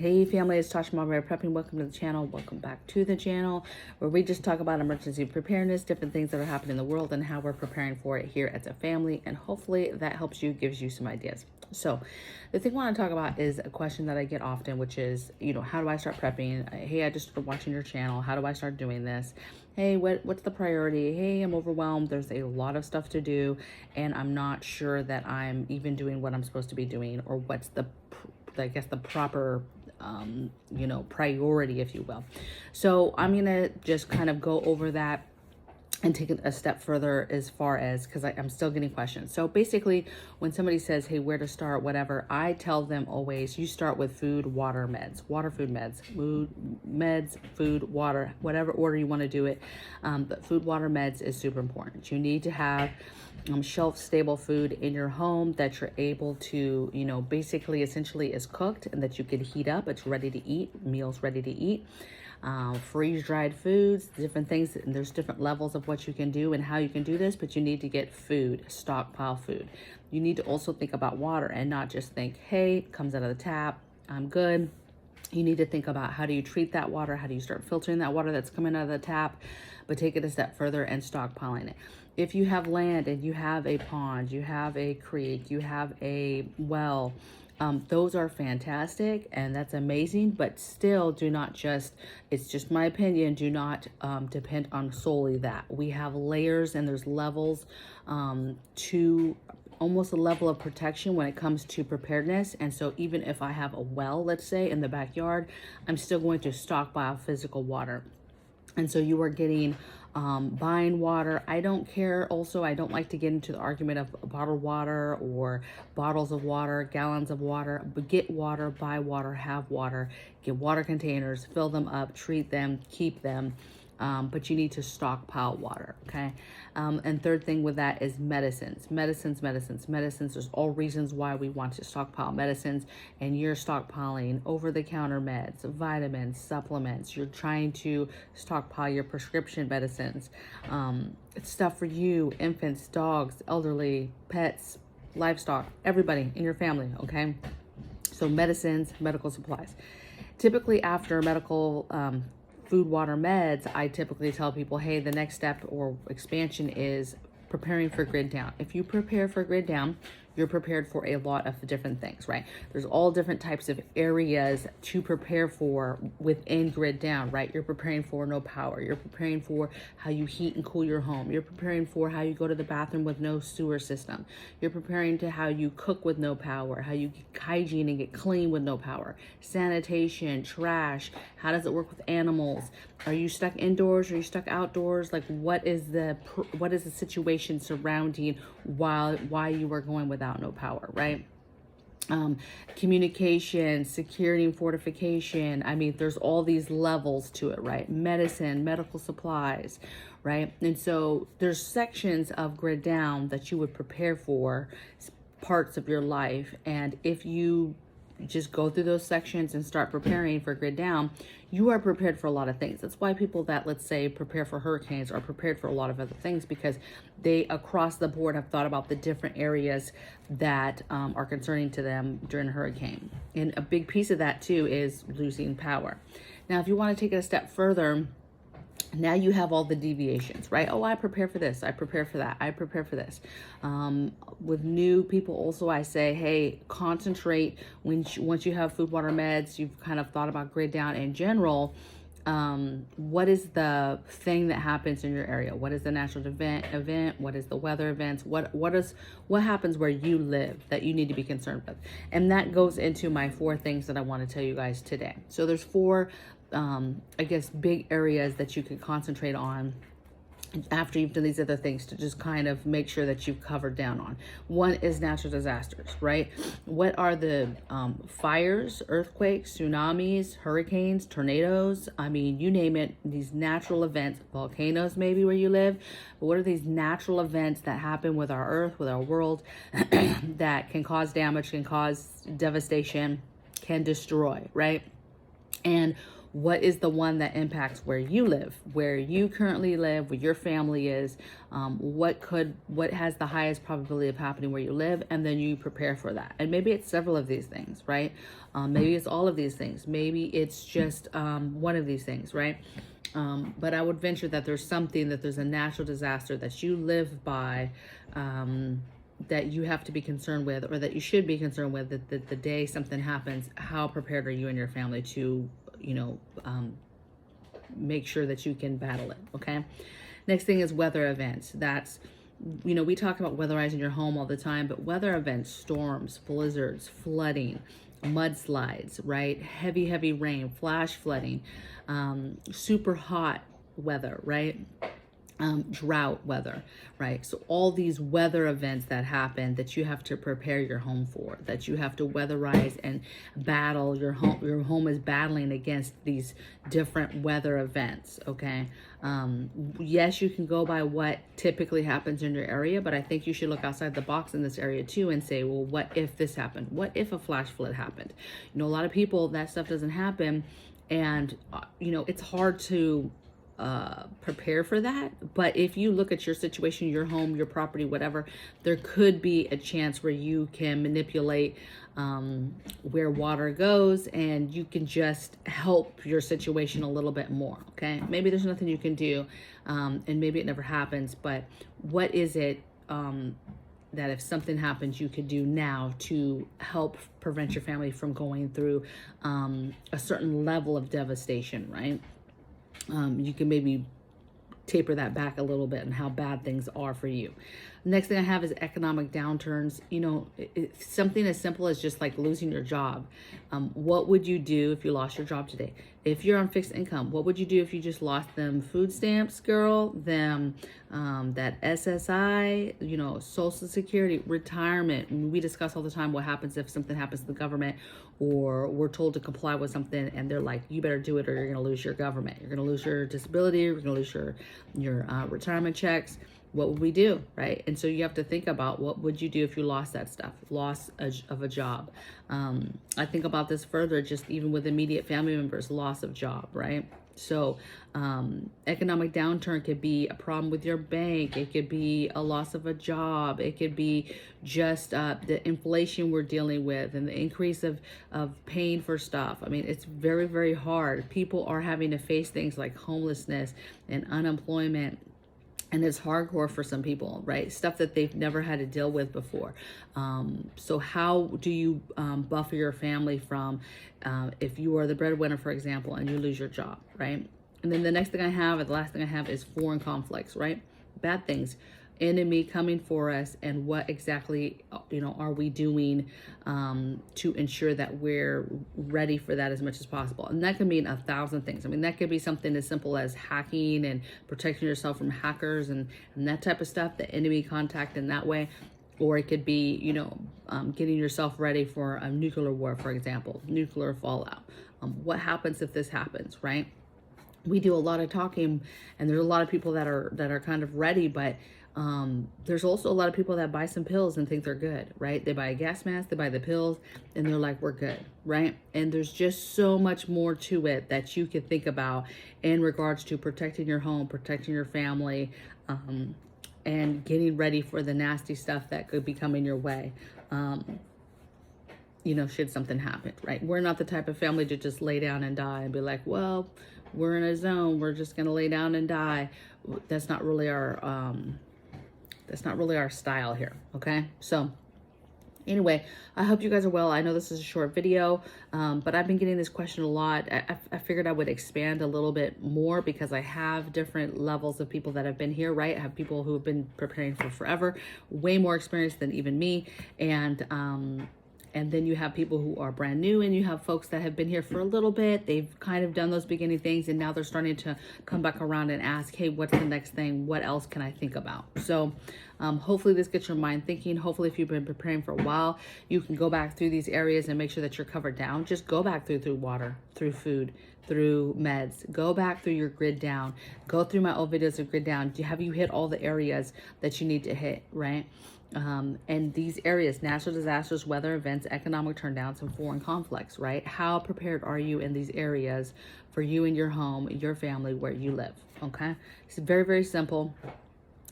Hey family, it's Tasha Marbury Prepping. Welcome to the channel. Welcome back to the channel where we just talk about emergency preparedness, different things that are happening in the world and how we're preparing for it here as a family. And hopefully that helps you, gives you some ideas. So the thing I want to talk about is a question that I get often, which is, how do I start prepping? Hey, I just started watching your channel. How do I start doing this? Hey, what's the priority? Hey, I'm overwhelmed. There's a lot of stuff to do and I'm not sure that I'm even doing what I'm supposed to be doing, or what's the proper priority, if you will. So I'm gonna just kind of go over that and take it a step further, as far as, because I'm still getting questions. So basically, when somebody says, hey, where to start, whatever, I tell them always, you start with food, water, meds, water, food, meds, food, water, whatever order you want to do it. But food, water, meds is super important. You need to have shelf stable food in your home that you're able to, basically essentially is cooked and that you can heat up. It's ready to eat, meals ready to eat. Freeze-dried foods, different things, and there's different levels of what you can do and how you can do this, but you need to get food, stockpile food. You need to also think about water and not just think, hey, it comes out of the tap, I'm good. You need to think about, how do you treat that water? How do you start filtering that water that's coming out of the tap? But take it a step further and stockpiling it. If you have land and you have a pond, you have a creek, you have a well, those are fantastic and that's amazing, but still do not just, it's just my opinion, do not depend on solely that. We have layers and there's levels to almost a level of protection when it comes to preparedness. And so even if I have a well, let's say in the backyard, I'm still going to stockpile physical water. And so you are getting buying water. I don't care. Also, I don't like to get into the argument of bottled water or bottles of water, gallons of water, but get water, buy water, have water, get water containers, fill them up, treat them, keep them. But you need to stockpile water, okay? And third thing with that is medicines. There's all reasons why we want to stockpile medicines, and you're stockpiling over-the-counter meds, vitamins, supplements. You're trying to stockpile your prescription medicines. It's stuff for you, infants, dogs, elderly, pets, livestock, everybody in your family, okay? So medicines, medical supplies. Typically after medical food, water, meds, I typically tell people, hey, the next step or expansion is preparing for grid down. If you prepare for grid down, you're prepared for a lot of different things, right? There's all different types of areas to prepare for within grid down, right? You're preparing for no power. You're preparing for how you heat and cool your home. You're preparing for how you go to the bathroom with no sewer system. You're preparing to how you cook with no power, how you get hygiene and get clean with no power, sanitation, trash. How does it work with animals? Are you stuck indoors? Are you stuck outdoors? Like, what is the situation surrounding why you are going without no power, right? Communication, security and fortification. I mean, there's all these levels to it, right? Medicine, medical supplies, right? And so there's sections of grid down that you would prepare for, parts of your life. And if you just go through those sections and start preparing for grid down, you are prepared for a lot of things. That's why people that, let's say, prepare for hurricanes are prepared for a lot of other things, because they across the board have thought about the different areas that are concerning to them during a hurricane. And a big piece of that too is losing power. Now, if you want to take it a step further, now you have all the deviations, right? Oh, I prepare for this, I prepare for that, I prepare for this. With new people also, I say, hey, concentrate once you have food, water, meds, you've kind of thought about grid down in general. What is the thing that happens in your area? What is the natural event? What is the weather events? What happens where you live that you need to be concerned with? And that goes into my 4 things that I want to tell you guys today. So there's 4 I guess big areas that you can concentrate on after you've done these other things to just kind of make sure that you've covered down on. One is natural disasters, right? What are the fires, earthquakes, tsunamis, hurricanes, tornadoes? I mean, you name it, these natural events, volcanoes maybe where you live, but what are these natural events that happen with our earth, with our world, that can cause damage, can cause devastation, can destroy, right? And what is the one that impacts where you live, where you currently live, where your family is, what has the highest probability of happening where you live, and then you prepare for that. And maybe it's several of these things, right? Maybe it's all of these things. Maybe it's just one of these things, right? But I would venture that there's a natural disaster that you live by, that you have to be concerned with, or that you should be concerned with, that the day something happens, how prepared are you and your family to, make sure that you can battle it, okay? Next thing is weather events. That's, we talk about weatherizing your home all the time, but weather events, storms, blizzards, flooding, mudslides, right? Heavy rain, flash flooding, super hot weather, right? Drought weather, right? So all these weather events that happen that you have to prepare your home for, that you have to weatherize and battle your home. Your home is battling against these different weather events, okay? Yes, you can go by what typically happens in your area, but I think you should look outside the box in this area too and say, well, what if this happened? What if a flash flood happened? A lot of people, that stuff doesn't happen, and it's hard to prepare for that. But if you look at your situation, your home, your property, whatever, there could be a chance where you can manipulate where water goes, and you can just help your situation a little bit more, okay? Maybe there's nothing you can do, and maybe it never happens, but what is it that if something happens, you could do now to help prevent your family from going through a certain level of devastation, right? You can maybe taper that back a little bit and how bad things are for you. Next thing I have is economic downturns. Something as simple as just like losing your job. What would you do if you lost your job today? If you're on fixed income, what would you do if you just lost them food stamps, girl, them, that SSI, Social Security, retirement? We discuss all the time what happens if something happens to the government, or we're told to comply with something and they're like, you better do it or you're going to lose your government. You're going to lose your disability. You're going to lose your retirement checks. What would we do, right? And so you have to think about, what would you do if you lost that stuff, loss of a job. I think about this further, just even with immediate family members, loss of job, right? So economic downturn could be a problem with your bank. It could be a loss of a job. It could be just the inflation we're dealing with and the increase of paying for stuff. I mean, it's very, very hard. People are having to face things like homelessness and unemployment. And it's hardcore for some people, right? Stuff that they've never had to deal with before. So how do you buffer your family from, if you are the breadwinner, for example, and you lose your job, right? And then the next thing I have, or the last thing I have, is foreign conflicts, right? Bad things. Enemy coming for us, and what exactly are we doing to ensure that we're ready for that as much as possible. And that can mean 1,000 things. I mean, that could be something as simple as hacking and protecting yourself from hackers and that type of stuff, the enemy contact in that way. Or it could be getting yourself ready for a nuclear war, for example, nuclear fallout. What happens if this happens, right? We do a lot of talking, and there's a lot of people that are kind of ready, but there's also a lot of people that buy some pills and think they're good, right? They buy a gas mask, they buy the pills, and they're like, we're good, right? And there's just so much more to it that you could think about in regards to protecting your home, protecting your family, and getting ready for the nasty stuff that could be coming your way. Should something happen, right? We're not the type of family to just lay down and die and be like, well, we're in a zone, we're just going to lay down and die. That's not really our style here, okay? So anyway, I hope you guys are well. I know this is a short video, but I've been getting this question a lot. I figured I would expand a little bit more because I have different levels of people that have been here, right? I have people who have been preparing for forever, way more experience than even me. And then you have people who are brand new, and you have folks that have been here for a little bit. They've kind of done those beginning things, and now they're starting to come back around and ask, hey, what's the next thing? What else can I think about? So hopefully this gets your mind thinking. Hopefully if you've been preparing for a while, you can go back through these areas and make sure that you're covered down. Just go back through water, through food, through meds. Go back through your grid down. Go through my old videos of grid down. Have you hit all the areas that you need to hit, right? And these areas, natural disasters, weather events, economic turndowns, and foreign conflicts, right? How prepared are you in these areas for you and your home, your family, where you live? Okay. It's very, very simple.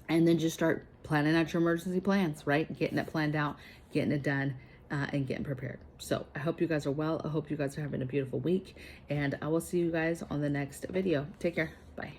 And then just start planning out your emergency plans, right? Getting it planned out, getting it done, and getting prepared. So I hope you guys are well. I hope you guys are having a beautiful week, and I will see you guys on the next video. Take care. Bye.